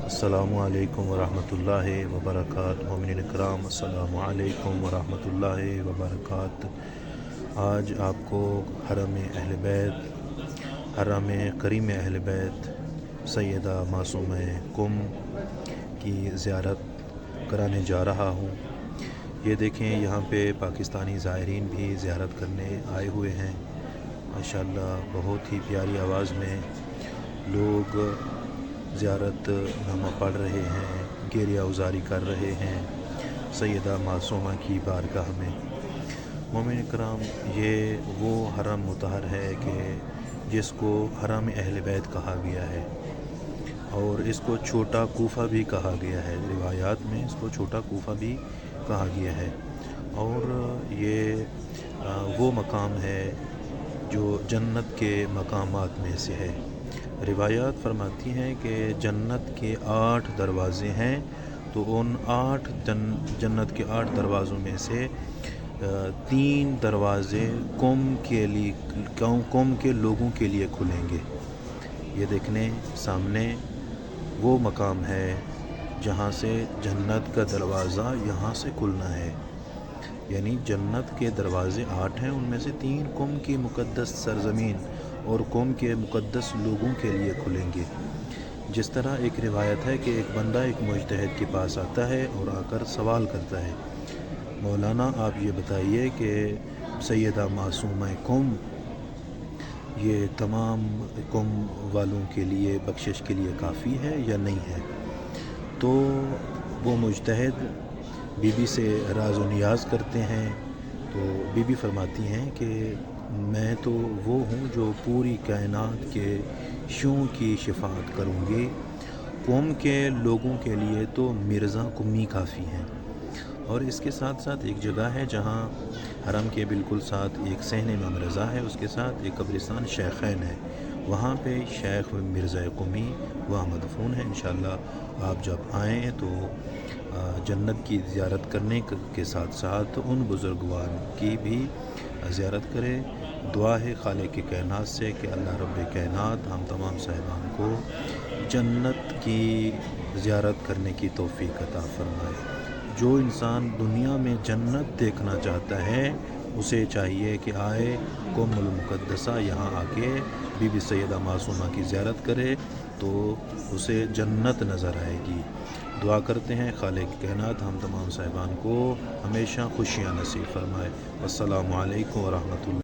السلام علیکم ورحمۃ اللہ وبرکاتہ۔ مومنین کرام، السلام علیکم ورحمۃ اللہ وبرکاتہ۔ آج آپ کو حرم اہل بیت، حرم کریم اہل بیت سیدہ معصومہ کم کی زیارت کرانے جا رہا ہوں۔ یہ دیکھیں، یہاں پہ پاکستانی زائرین بھی زیارت کرنے آئے ہوئے ہیں۔ ماشاءاللہ بہت ہی پیاری آواز میں لوگ زیارت نامہ پڑھ رہے ہیں، گیریا ازاری کر رہے ہیں سیدہ معصومہ کی بارگاہ میں۔ مومن کرام، یہ وہ حرم مطہر ہے کہ جس کو حرم اہل بیت کہا گیا ہے، اور اس کو چھوٹا کوفہ بھی کہا گیا ہے۔ روایات میں اس کو چھوٹا کوفہ بھی کہا گیا ہے، اور یہ وہ مقام ہے جو جنت کے مقامات میں سے ہے۔ روایات فرماتی ہیں کہ جنت کے 8 دروازے ہیں، تو ان 8 جنت کے 8 دروازوں میں سے 3 دروازے قوم کے لوگوں کے لیے کھلیں گے۔ یہ دیکھنے سامنے وہ مقام ہے جہاں سے جنت کا دروازہ یہاں سے کھلنا ہے، یعنی جنت کے دروازے 8 ہیں، ان میں سے 3 قوم کی مقدس سرزمین اور قوم کے مقدس لوگوں کے لیے کھلیں گے۔ جس طرح ایک روایت ہے کہ ایک بندہ ایک مجتہد کے پاس آتا ہے اور آ کر سوال کرتا ہے، مولانا آپ یہ بتائیے کہ سیدہ معصومہ کم یہ تمام قوم والوں کے لیے بخشش کے لیے کافی ہے یا نہیں ہے؟ تو وہ مجتہد بی بی سے راز و نیاز کرتے ہیں، تو بی بی فرماتی ہیں کہ میں تو وہ ہوں جو پوری کائنات کے شیوؤں کی شفاعت کروں گی، قوم کے لوگوں کے لیے تو مرزا کمی کافی ہیں۔ اور اس کے ساتھ ساتھ ایک جگہ ہے جہاں حرم کے بالکل ساتھ ایک صحن امام رضا ہے، اس کے ساتھ ایک قبرستان شیخین ہے، وہاں پہ شیخ مرزا قمی وہاں مدفون ہے۔ انشاءاللہ آپ جب آئیں تو جنت کی زیارت کرنے کے ساتھ ساتھ ان بزرگوار کی بھی زیارت کریں۔ دعا ہے خالق کائنات سے کہ اللہ رب کائنات ہم تمام صاحبان کو جنت کی زیارت کرنے کی توفیق عطا فرمائے۔ جو انسان دنیا میں جنت دیکھنا چاہتا ہے اسے چاہیے کہ آئے قم المقدسہ، یہاں آ کے بی بی سیدہ معصومہ کی زیارت کرے تو اسے جنت نظر آئے گی۔ دعا کرتے ہیں خالق کائنات ہم تمام صاحبان کو ہمیشہ خوشیاں نصیب فرمائے۔ السلام علیکم ورحمۃ اللہ۔